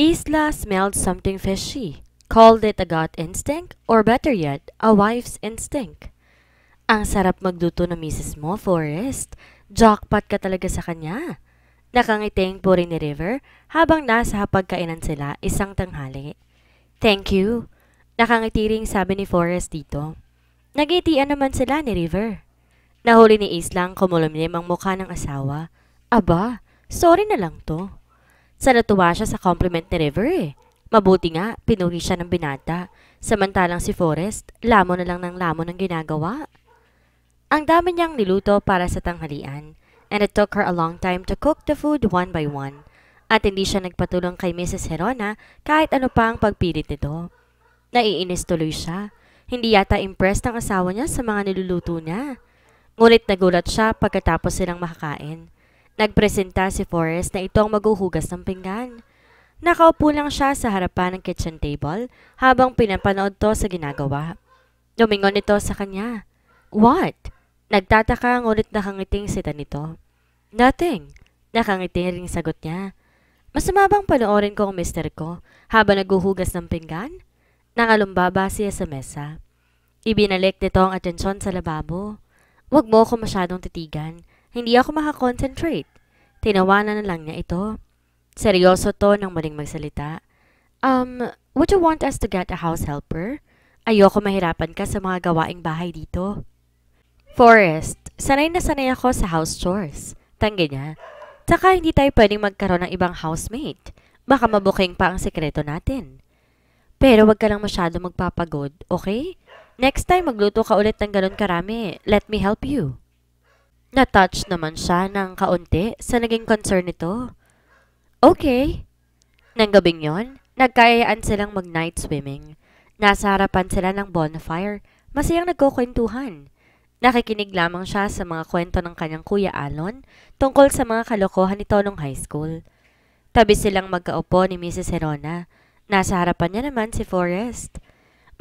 Isla smelled something fishy, called it a gut instinct, or better yet, a wife's instinct. Ang sarap magluto ng misis mo, Forrest. Jackpot ka talaga sa kanya. Nakangiting puri ni River habang nasa hapagkainan sila isang tanghali. Thank you. Nakangiti ring sabi ni Forrest dito. Nagitian naman sila ni River. Nahuli ni Islang kumulimlim ang mukha ng asawa. Aba, sorry na lang to. Sa natuwa siya sa compliment ni River eh. Mabuti nga, pinuri siya ng binata. Samantalang si Forrest, lamon na lang ng lamon ang ginagawa. Ang dami niyang niluto para sa tanghalian, and it took her a long time to cook the food one by one. At hindi siya nagpatulong kay Mrs. Herona kahit ano pa ang pagpilit nito. Naiinis tuloy siya. Hindi yata impressed ang asawa niya sa mga niluluto niya. Ngunit nagulat siya pagkatapos silang makakain. Nagpresenta si Forrest na ito ang maghuhugas ng pinggan. Nakaupo lang siya sa harapan ng kitchen table habang pinapanood to sa ginagawa. Lumingon ito sa kanya. What? Nagtataka ngunit nakangiting sita nito. Nothing. Nakangiting ring sagot niya. Masama bang panoorin ko ang mister ko habang naghuhugas ng pinggan? Nangalumbaba siya sa mesa. Ibinalik nito ang atensyon sa lababo. Huwag mo ako masyadong titigan. Hindi ako makakonsentrate. Tinawanan na lang niya ito. Seryoso to nang maling magsalita. Would you want us to get a house helper? Ayoko mahirapan ka sa mga gawaing bahay dito. Forrest, sanay na sanay ako sa house chores. Tanggi niya. Tsaka hindi tayo pwedeng magkaroon ng ibang housemate. Baka mabuking pa ang sekreto natin. Pero wag ka lang masyado magpapagod, okay? Next time magluto ka ulit ng ganun karami. Let me help you. Na-touch naman siya ng kaunti sa naging concern nito. Okay. Nang gabing yon, nagkayayaan silang mag-night swimming. Nasa harapan sila ng bonfire, masayang nagkukwentuhan. Nakikinig lamang siya sa mga kwento ng kanyang kuya Alon tungkol sa mga kalokohan nito nung high school. Tabi silang magkaupo ni Mrs. Herona. Nasa harapan niya naman si Forrest.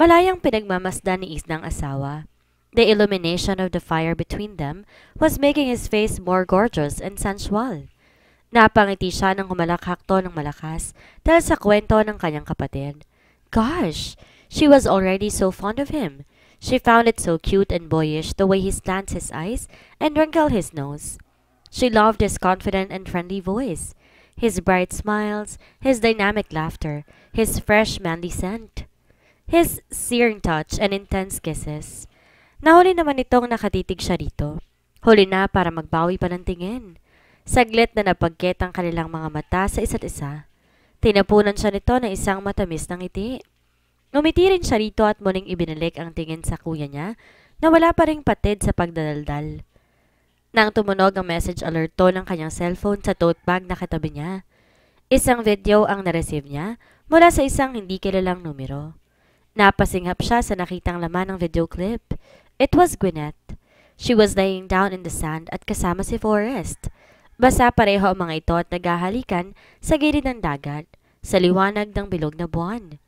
Malayang pinagmamasdan ni Isna ang asawa. The illumination of the fire between them was making his face more gorgeous and sensual. Napangiti siya nang humalakhak to ng malakas dahil sa kwento ng kanyang kapatid. Gosh, she was already so fond of him. She found it so cute and boyish the way he slants his eyes and wrinkled his nose. She loved his confident and friendly voice, his bright smiles, his dynamic laughter, his fresh manly scent, his searing touch and intense kisses. Nahuli naman itong nakatitig siya dito. Huli na para magbawi pa ng tingin. Saglit na napagket ang kanilang mga mata sa isa't isa. Tinapunan siya nito ng isang matamis na ngiti. Ngumiti rin siya rito at muling ibinalik ang tingin sa kuya niya na wala pa ring patid sa pagdadaldal. Nang tumunog ang message alert to ng kanyang cellphone sa tote bag na katabi niya. Isang video ang nareceive niya mula sa isang hindi kilalang numero. Napasinghap siya sa nakitang laman ng video clip. It was Gwyneth. She was laying down in the sand at kasama si Forrest. Basa pareho ang mga ito at naghahalikan sa gilid ng dagat, sa liwanag ng bilog na buwan.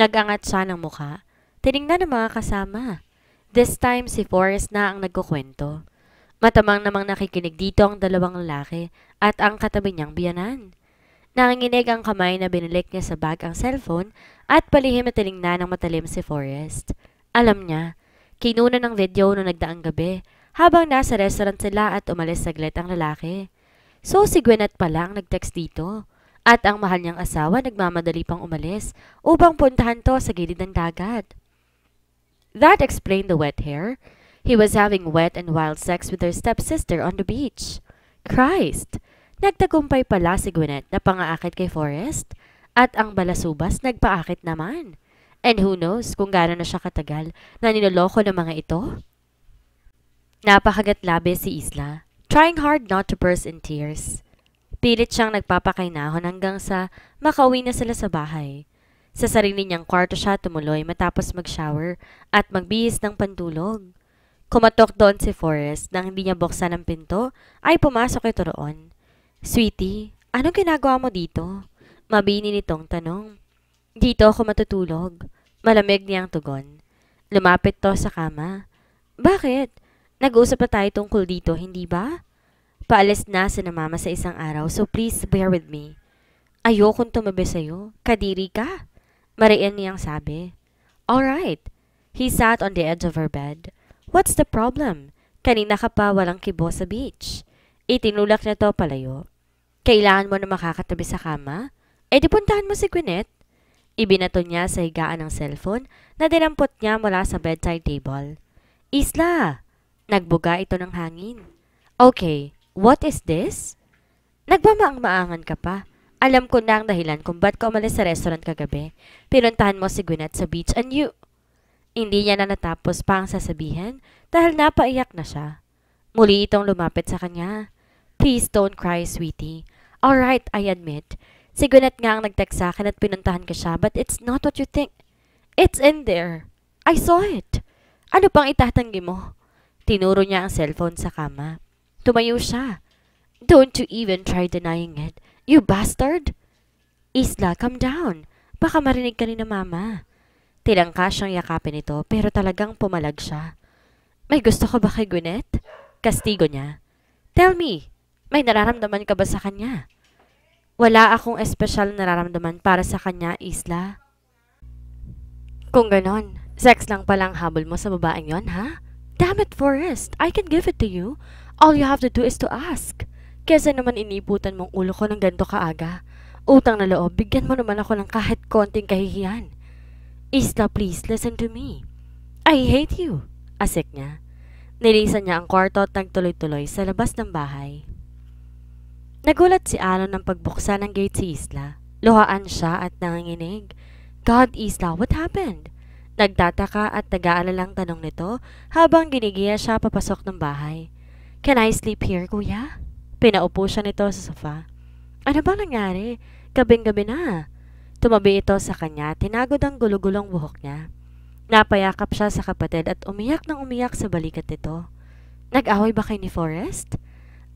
Nagangat siya ng mukha. Tiningnan ng mga kasama. This time si Forrest na ang nagkukwento. Matamang namang nakikinig dito ang dalawang lalaki at ang katabi niyang biyanan. Nanginginig ang kamay na binilik niya sa bag ang cellphone at palihim na tiningnan ng matalim si Forrest. Alam niya, kinunan ng video noong nagdaang gabi habang nasa restaurant sila at umalis saglit ang lalaki. So si Gwyneth pala ang nag-text dito at ang mahal niyang asawa nagmamadali pang umalis upang puntahan to sa gilid ng dagat. That explained the wet hair. He was having wet and wild sex with her stepsister on the beach. Christ! Nagtagumpay pala si Gwyneth na pangaakit kay Forrest at ang balasubas nagpaakit naman. And who knows kung gaano na siya katagal na niloloko ng mga ito? Napakagatlabe si Isla, trying hard not to burst in tears. Pilit siyang nagpapakainahon hanggang sa makauwi na sila sa bahay. Sa sarili niyang kwarto siya tumuloy matapos mag-shower at magbihis ng pantulog. Kumatok doon si Forrest nang hindi niya buksan ang pinto ay pumasok ito roon. Sweetie, anong ginagawa mo dito? Mabini nitong tanong. Dito ako matutulog. Malamig niyang tugon. Lumapit to sa kama. Bakit? Nag-uusap na tayo tungkol dito, hindi ba? Paalis na si na mama sa isang araw, so please bear with me. Ayokong tumabi sa'yo. Kadiri ka. Mariin niyang sabi. Alright. He sat on the edge of her bed. What's the problem? Kanina ka pa walang kibo sa beach. Itinulak niya to palayo. Kailangan mo na makakatabi sa kama? E di puntahan mo si Gwyneth. Ibinato niya sa higaan ng cellphone na dinampot niya mula sa bedside table. Isla! Nagbuga ito ng hangin. Okay, what is this? Nagmamaang-maangan ka pa. Alam ko na ang dahilan kung ba't ka umalis sa restaurant kagabi. Pinuntahan mo si Gwyneth sa beach and you... Hindi niya na natapos pa ang sasabihin dahil napaiyak na siya. Muli itong lumapit sa kanya. Please don't cry, sweetie. Alright, I admit. Si Gwyneth nga ang nag-text sa akin at pinuntahan ko siya, but it's not what you think. It's in there. I saw it. Ano pang itatanggi mo? Tinuro niya ang cellphone sa kama. Tumayo siya. Don't you even try denying it. You bastard! Isla, calm down. Baka marinig ka ni na mama. Tilangka siyang yakapin ito pero talagang pumalag siya. May gusto ka ba kay Gwyneth? Kastigo niya. Tell me, may nararamdaman ka ba sa kanya? Wala akong espesyal na nararamdaman para sa kanya, Isla. Kung ganon, sex lang palang habol mo sa babaeng yon, ha? Damn it, Forrest, I can give it to you. All you have to do is to ask. Kesa naman iniputan mong ulo ko ng ganito kaaga. Utang na loob, bigyan mo naman ako ng kahit konting kahihiyan. Isla, please, listen to me. I hate you, asik niya. Nilisan niya ang kwarto at nagtuloy-tuloy sa labas ng bahay. Nagulat si Alon ng pagbuksan ng gate si Isla. Luhaan siya at nanginginig. God, Isla, what happened? Nagtataka at nag-aalalang tanong nito habang ginigiya siya papasok ng bahay. Can I sleep here, kuya? Pinaupo siya nito sa sofa. Ano bang nangyari? Gabing-gabi na. Tumabi ito sa kanya, tinagod ang gulugulong buhok niya. Napayakap siya sa kapatid at umiyak ng umiyak sa balikat nito. Nag-away ba kayo ni Forrest?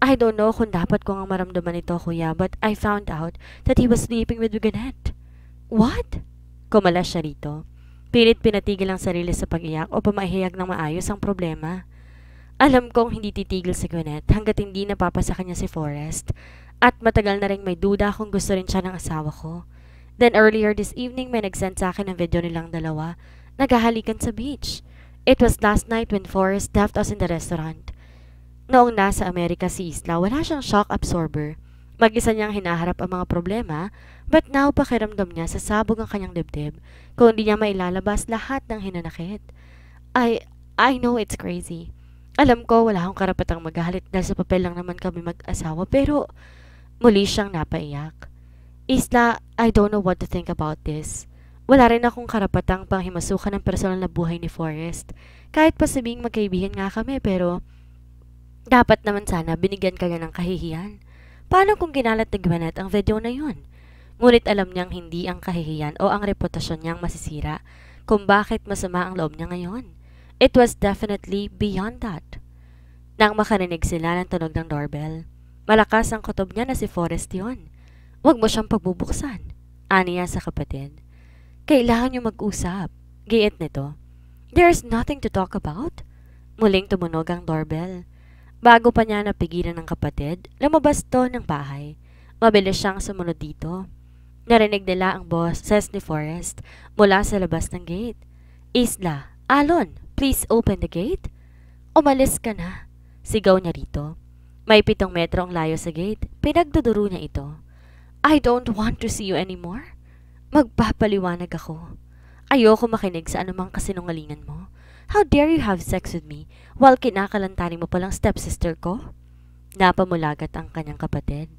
I don't know kung dapat ko ang maramdaman ito, kuya, but I found out that he was sleeping with Gwyneth. What? Kumalas siya rito. Pilit pinatigil ang sarili sa pag-iyak o pamahiyag ng maayos ang problema. Alam kong hindi titigil si Gwyneth hanggat hindi napapasa kanya si Forrest at matagal na rin may duda kung gusto rin siya ng asawa ko. Then earlier this evening may nag-send sa akin ng video nilang dalawa. Naghahalikan sa beach. It was last night when Forrest left us in the restaurant. Noong nasa Amerika si Isla, wala siyang shock absorber. Mag-isa niyang hinaharap ang mga problema, but now pakiramdam niya sa sabog ang kanyang dibdib kung hindi niya mailalabas lahat ng hinanakit. I know it's crazy. Alam ko wala akong karapatang magalit dahil sa papel lang naman kami mag-asawa pero muli siyang napaiyak. Isla, I don't know what to think about this. Wala rin akong karapatang panghimasukan ng personal na buhay ni Forrest. Kahit pa sabing magkaibigan nga kami pero dapat naman sana binigyan ka niya ng kahihiyan. Paano kung ginalat ni Gwyneth ang video na yun? Ngunit alam niyang hindi ang kahihiyan o ang reputasyon niyang masisira kung bakit masama ang loob niya ngayon. It was definitely beyond that. Nang makarinig sila ng tunog ng doorbell, malakas ang kutob niya na si Forrest yun. Huwag mo siyang pagbubuksan, aniya sa kapatid. Kailangan niyo mag-usap, giit nito. There's nothing to talk about. Muling tumunog ang doorbell. Bago pa niya napigilan ng kapatid, lumabas to ng bahay. Mabilis siyang sumunod dito. Narinig nila ang boses ni Forrest mula sa labas ng gate. Isla, Alon, please open the gate. Umalis ka na, sigaw niya rito. May 7 metro ang layo sa gate, pinagduduro niya ito. I don't want to see you anymore. Magpapaliwanag ako. Ayoko makinig sa anumang kasinungalingan mo. How dare you have sex with me while kinakalantanin mo palang stepsister ko? Napamulagat ang kanyang kapatid.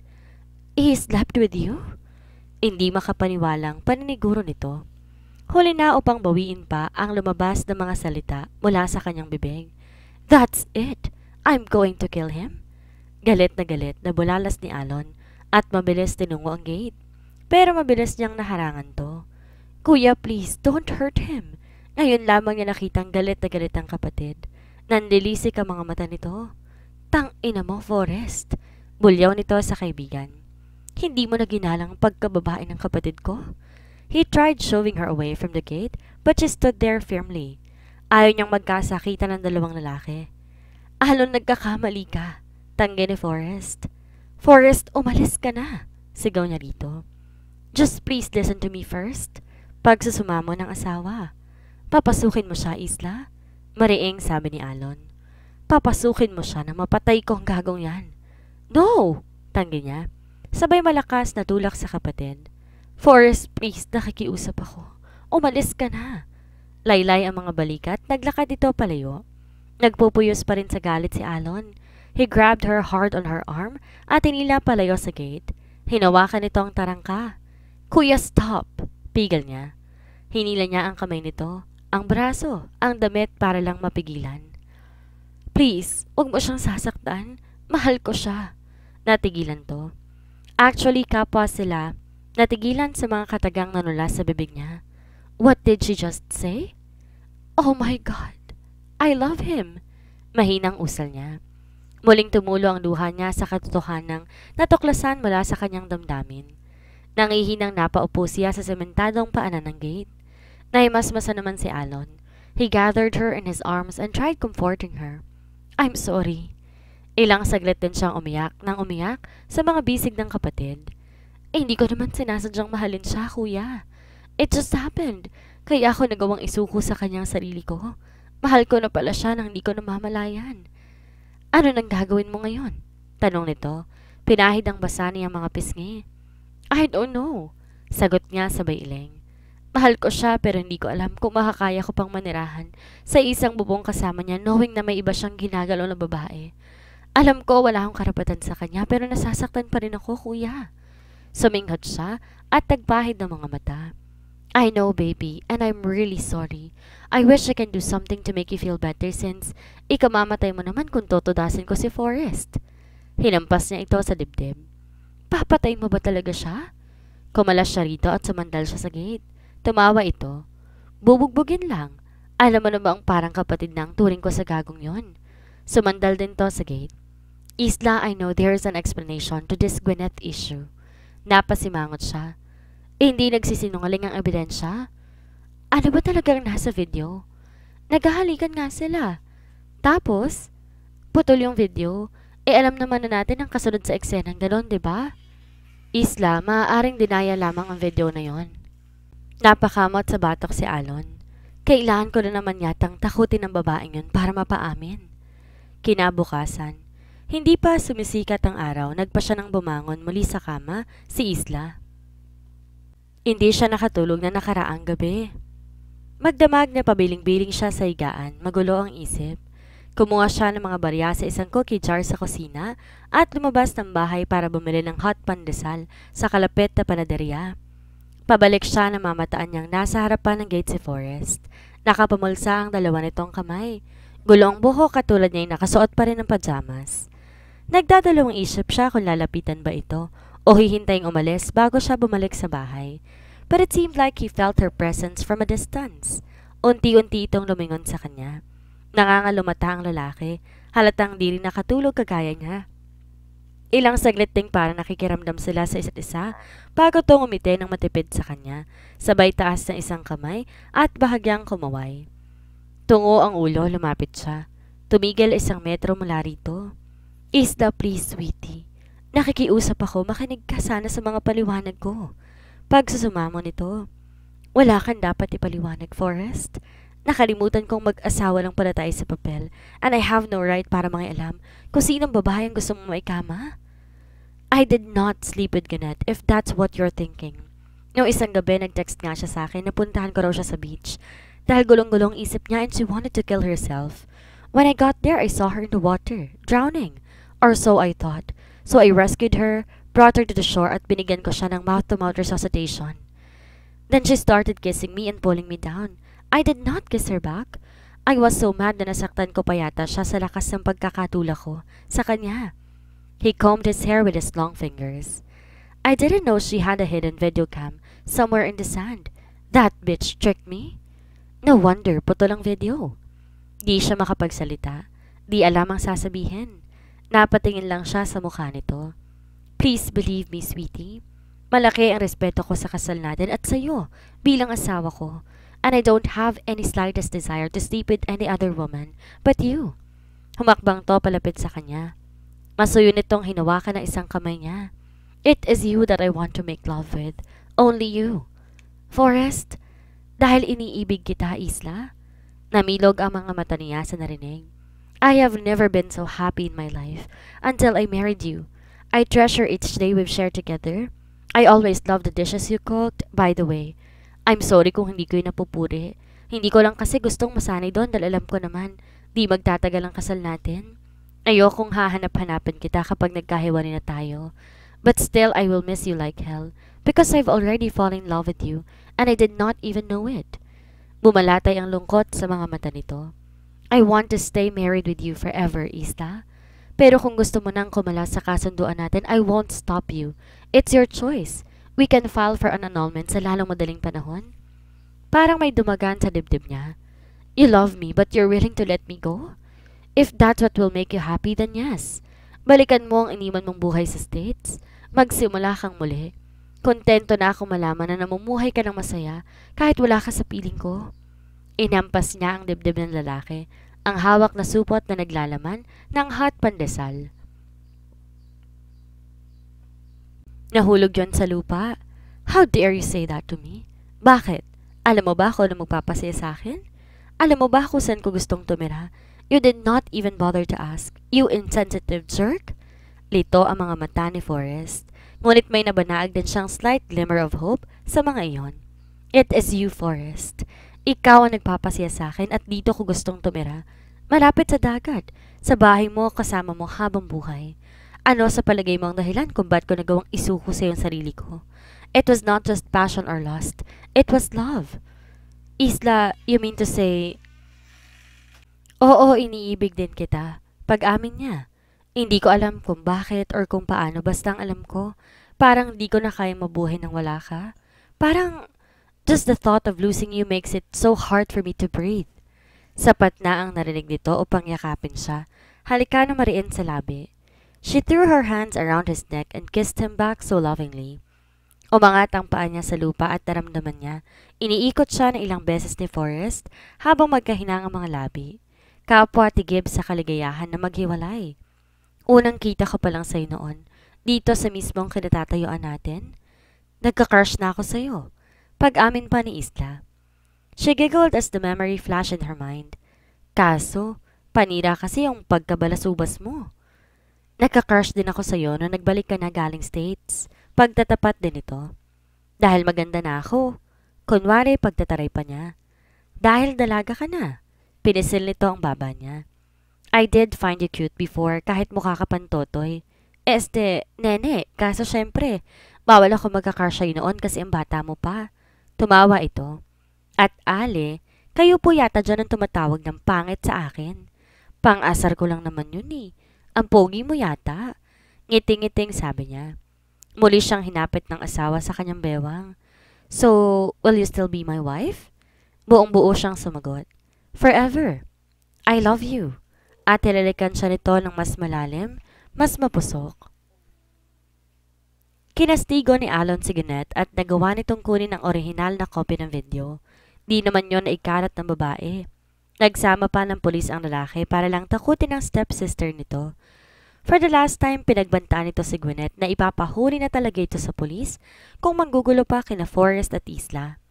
He slept with you? Hindi makapaniwalang paniniguro nito. Huli na upang bawiin pa ang lumabas na mga salita mula sa kanyang bibig. That's it. I'm going to kill him. Galit na bulalas ni Alon at mabilis tinungo ang gate. Pero mabilis niyang naharangan to. Kuya, please, don't hurt him. Ngayon lamang niya nakitang galit na galit ang kapatid. Nanlilisik ang mga mata nito. Tang ina mo, Forrest. Bulyaw nito sa kaibigan. Hindi mo na ginalang pagkababae ng kapatid ko? He tried shoving her away from the gate, but she stood there firmly. Ayaw niyang magkasakitan ng dalawang lalaki. Alon, nagkakamali ka. Tanggi ni Forrest. Forrest, umalis ka na. Sigaw niya rito. Just please listen to me first. Pagsusuma mo ng asawa. Papasukin mo siya, Isla? Mariing sabi ni Alon. Papasukin mo siya na mapatay ko ang gagong yan. No! Tanggi niya. Sabay malakas na tulak sa kapatid. Forrest, please, nakikiusap ako. Umalis ka na. Laylay ang mga balikat, naglakad ito palayo. Nagpupuyos pa rin sa galit si Alon. He grabbed her hard on her arm at tinila palayo sa gate. Hinawakan nito ang tarangka. Kuya, stop! Pigil niya. Hinila niya ang kamay nito, ang braso, ang damit para lang mapigilan. Please, huwag mo siyang sasaktan. Mahal ko siya. Natigilan to. Actually, kapwa sila, natigilan sa mga katagang nanula sa bibig niya. What did she just say? Oh my God! I love him! Mahinang usal niya. Muling tumulo ang luha niya sa katotohanang natuklasan mula sa kanyang damdamin. Nangihinang napaupo siya sa sementadong paanan ng gate. Naimasmasa naman si Alon. He gathered her in his arms and tried comforting her. I'm sorry. Ilang saglit din siyang umiyak nang umiyak sa mga bisig ng kapatid. Hindi ko naman sinasadyang mahalin siya, kuya. It just happened. Kaya ako nagawang isuko sa kanyang sarili ko. Mahal ko na pala siya nang hindi ko namamalayan. Ano nang gagawin mo ngayon? Tanong nito. Pinahid ang basa niya mga pisngi. I don't know. Sagot niya sabay iling. Mahal ko siya pero hindi ko alam kung makakaya ko pang manirahan sa isang bubong kasama niya knowing na may iba siyang ginagalaw na babae. Alam ko wala akong karapatan sa kanya pero nasasaktan pa rin ako, kuya. Suminghot siya at nagpahid ng mga mata. I know, baby, and I'm really sorry. I wish I can do something to make you feel better since ikamamatay mo naman kung totodasin ko si Forrest. Hinampas niya ito sa dibdib. Papatayin mo ba talaga siya? Kumalas siya rito at sumandal siya sa gate. Tumawa ito. Bubugbugin lang. Alam mo na ba ang parang kapatid na ang turing ko sa gagong yon? Sumandal din to sa gate. Isla, I know there is an explanation to this Gwyneth issue. Napasimangot siya. Hindi nagsisinungaling ang ebidensya? Ano ba talagang nasa video? Naghahalikan nga sila. Tapos, putol yung video. Alam naman na natin ang kasunod sa eksenang galon, diba? Isla, maaaring dinaya lamang ang video na yon. Napakamot sa batok si Alon. Kailangan ko na naman yatang takutin ang babaeng yun para mapaamin. Kinabukasan, hindi pa sumisikat ang araw, nagpa siya nang bumangon muli sa kama si Isla. Hindi siya nakatulog na nakaraang gabi. Magdamag na pabiling-biling siya sa higaan, magulo ang isip. Kumuha siya ng mga barya sa isang cookie jar sa kusina at lumabas ng bahay para bumili ng hot pandesal sa kalapit na panaderya. Pabalik siya na mamataan niyang nasa harapan ng gate si Forrest. Nakapamulsa ang dalawa nitong kamay. Gulong buhok katulad niya ay nakasuot pa rin ng pajamas. Nagdadalawang isip siya kung lalapitan ba ito o hihintaying umalis bago siya bumalik sa bahay. But it seemed like he felt her presence from a distance. Unti-unti itong lumingon sa kanya. Nangangalumata ang lalaki, halatang di rin nakatulog kagaya niya. Ilang saglit ding parang nakikiramdam sila sa isa't isa bago itong umiti ng matipid sa kanya, sabay taas ng isang kamay at bahagyang kumaway. Tungo ang ulo, lumapit siya. Tumigil 1 metro mula rito. Isla, please, sweetie. Nakikiusap ako, makinig ka sana sa mga paliwanag ko. Pagsusumamo nito, wala kang dapat ipaliwanag, Forrest. Nakalimutan kong mag-asawa lang pala tayo sa papel and I have no right para mangialam kung sinong babae ang gusto mong maikama. I did not sleep with Gwyneth if that's what you're thinking. Noong isang gabi, nag-text nga siya sa akin na puntahan ko raw siya sa beach dahil gulong-gulong isip niya and she wanted to kill herself. When I got there, I saw her in the water, drowning. Or so I thought. So I rescued her, brought her to the shore at binigyan ko siya ng mouth-to-mouth resuscitation. Then she started kissing me and pulling me down. I did not kiss her back. I was so mad na nasaktan ko pa yata siya sa lakas ng pagkakatula ko sa kanya. He combed his hair with his long fingers. I didn't know she had a hidden video cam somewhere in the sand. That bitch tricked me. No wonder, putol ang video. Di siya makapagsalita. Di alam ang sasabihin. Napatingin lang siya sa mukha nito. Please believe me, sweetie. Malaki ang respeto ko sa kasal natin at sa'yo bilang asawa ko. And I don't have any slightest desire to sleep with any other woman but you. Humakbang to palapit sa kanya. Masuyo nitong hinawakan ng isang kamay niya. It is you that I want to make love with. Only you. Forrest, dahil iniibig kita, Isla. Namilog ang mga mata niya sa narinig. I have never been so happy in my life until I married you. I treasure each day we've shared together. I always love the dishes you cooked. By the way, I'm sorry kung hindi ko yung napupuri. Hindi ko lang kasi gustong masanay doon dahil alam ko naman, di magtatagal ang kasal natin. Ayokong hahanap-hanapan kita kapag nagkahiwalay na tayo. But still, I will miss you like hell because I've already fallen in love with you and I did not even know it. Bumalatay ang lungkot sa mga mata nito. I want to stay married with you forever, Isla. Pero kung gusto mo nang kumalas sa kasunduan natin, I won't stop you. It's your choice. We can file for an annulment sa lalong madaling panahon. Parang may dumagan sa dibdib niya. You love me but you're willing to let me go? If that's what will make you happy, then yes. Balikan mo ang iniwan mong buhay sa States. Magsimula kang muli. Kontento na akong malaman na namumuhay ka ng masaya kahit wala ka sa piling ko. Inampas niya ang dibdib ng lalaki, ang hawak na supot na naglalaman ng hot pandesal. Nahulog yon sa lupa. How dare you say that to me? Bakit? Alam mo ba ako na magpapasaya sa akin? Alam mo ba kung saan ko gustong tumira? You did not even bother to ask. You insensitive jerk? Lito ang mga mata ni Forrest. Ngunit may nabanaag din siyang slight glimmer of hope sa mga iyon. It is you, Forrest. Ikaw ang nagpapasaya sa akin at dito ko gustong tumira. Malapit sa dagat, sa bahay mo kasama mo habang buhay. Ano sa palagay mo ang dahilan kung ba't ko nagawang isuko sa iyong sarili ko? It was not just passion or lust. It was love. Isla, you mean to say... Oo, iniibig din kita. Pag-amin niya. Hindi ko alam kung bakit or kung paano, basta ang alam ko, parang di ko na kayang mabuhay nang wala ka. Parang... Just the thought of losing you makes it so hard for me to breathe. Sapat na ang narinig nito upang yakapin siya. Halika na mariin sa labi. She threw her hands around his neck and kissed him back so lovingly. Umangat ang paa niya sa lupa at naramdaman niya. Iniikot siya ng ilang beses ni Forrest habang magkahinang ang mga labi. Kapwa tigib sa kaligayahan na maghiwalay. Unang kita ko pa lang sa'yo noon. Dito sa mismong kinatatayuan natin. Nagka-crush na ako sa'yo. Pag-amin pa ni Isla. She giggled as the memory flashed in her mind. Kaso, panira kasi yung pagkabalasubas mo. Nagka-crush din ako sa'yo nung nagbalik ka na galing States. Pagtatapat din ito. Dahil maganda na ako. Kunwari pagtataray pa niya. Dahil dalaga ka na. Pinisil nito ang baba niya. I did find you cute before kahit mukha ka pantotoy. Nene, kaso syempre, bawal ako magka-crush sa'yo noon kasi ang bata mo pa. Tumawa ito. At Ale, kayo po yata dyan ang tumatawag ng pangit sa akin. Pang-asar ko lang naman yun eh. Ang pogi mo yata. Ngiting-ngiting sabi niya. Muli siyang hinapit ng asawa sa kanyang bewang. So, will you still be my wife? Buong-buo siyang sumagot. Forever. I love you. At hilalikan siya nito ng mas malalim, mas mapusok. Kinastigo ni Alon si Gwinnett at nagawa nitong kunin ang orihinal na copy ng video. Di naman yon na ikalat ng babae. Nagsama pa ng pulis ang lalaki para lang takutin ang stepsister nito. For the last time, pinagbantaan nito si Gwinnett na ipapahuli na talaga ito sa pulis kung manggugulo pa kina Forrest at Isla.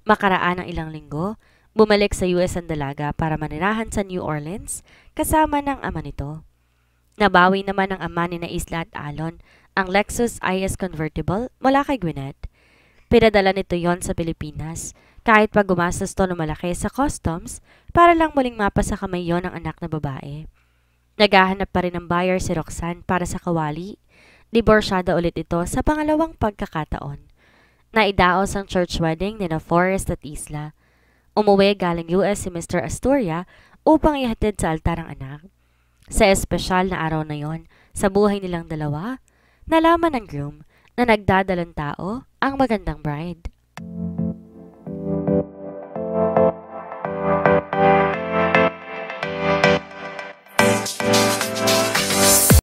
Makaraan ng ilang linggo, bumalik sa US ang dalaga para manirahan sa New Orleans kasama ng ama nito. Nabawi naman ng ama ni na Isla at Alon ang Lexus IS convertible mula kay Gwinnett. Pinadala nito yon sa Pilipinas kahit pa gumastos to ng malaki sa customs para lang muling mapa sa kamay yon ng anak na babae. Naghahanap pa rin ng buyer si Roxanne para sa kawali. Diborsyada ulit ito sa pangalawang pagkakataon. Naidaos ang church wedding ni na Forrest at Isla. Umuwi galing US si Mr. Astoria upang ihatid sa altar ang anak. Sa espesyal na araw na yon, sa buhay nilang dalawa, nalaman ng groom na nagdadalang tao ang magandang bride.